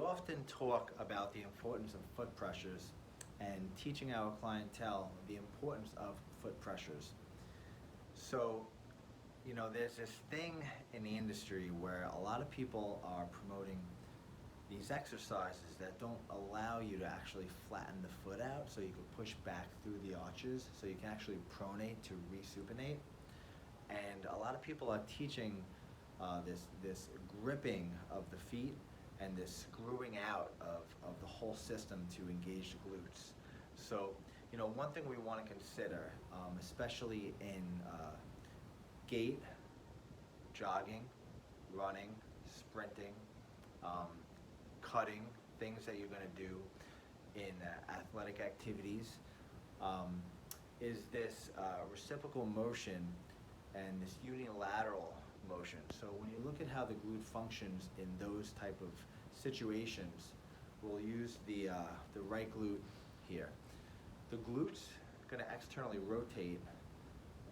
often talk about the importance of foot pressures and teaching our clientele the importance of foot pressures. So, there's this thing in the industry where a lot of people are promoting these exercises that don't allow you to actually flatten the foot out so you can push back through the arches so you can actually pronate to resupinate. And a lot of people are teaching this gripping of the feet and this screwing out of the whole system to engage the glutes. So, one thing we want to consider, especially in gait, jogging, running, sprinting, cutting, things that you're going to do in athletic activities, is this reciprocal motion and this unilateral motion. So when you look at how the glute functions in those type of situations, we'll use the right glute here. The glute's going to externally rotate,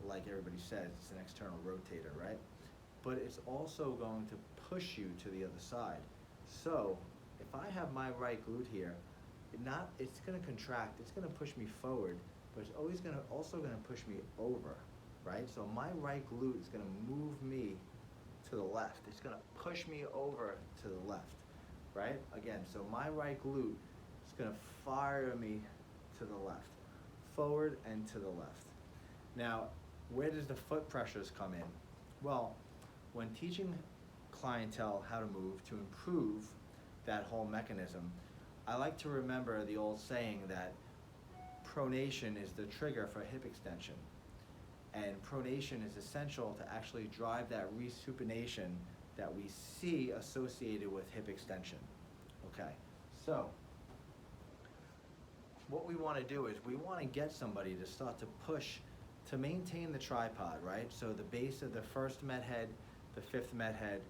like everybody says, it's an external rotator, right? But it's also going to push you to the other side. So if I have my right glute here, it's going to contract, it's going to push me forward, but it's also going to push me over, right? So my right glute is going to move me to the left. It's going to push me over to the left, right? Again, so my right glute is going to fire me to the left, forward and to the left. Now, where does the foot pressures come in? Well, when teaching clientele how to move to improve that whole mechanism, I like to remember the old saying that pronation is the trigger for hip extension. And pronation is essential to actually drive that resupination that we see associated with hip extension. Okay, so what we want to do is we want to get somebody to start to push to maintain the tripod, right? So the base of the first med head, the fifth med head,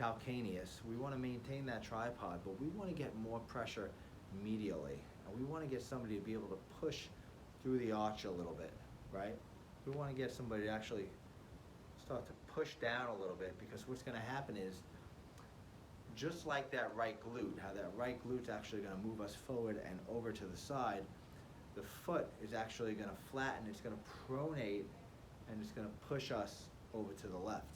calcaneus, we want to maintain that tripod, but we want to get more pressure medially. And we want to get somebody to be able to push through the arch a little bit, right? We want to get somebody to actually start to push down a little bit, because what's going to happen is, just like that right glute, how that right glute's actually going to move us forward and over to the side, the foot is actually going to flatten, it's going to pronate, and it's going to push us over to the left.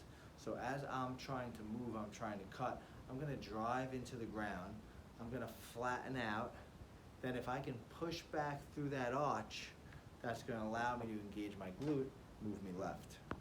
So as I'm trying to move, I'm trying to cut, I'm going to drive into the ground, I'm going to flatten out, then if I can push back through that arch, that's going to allow me to engage my glute, move me left.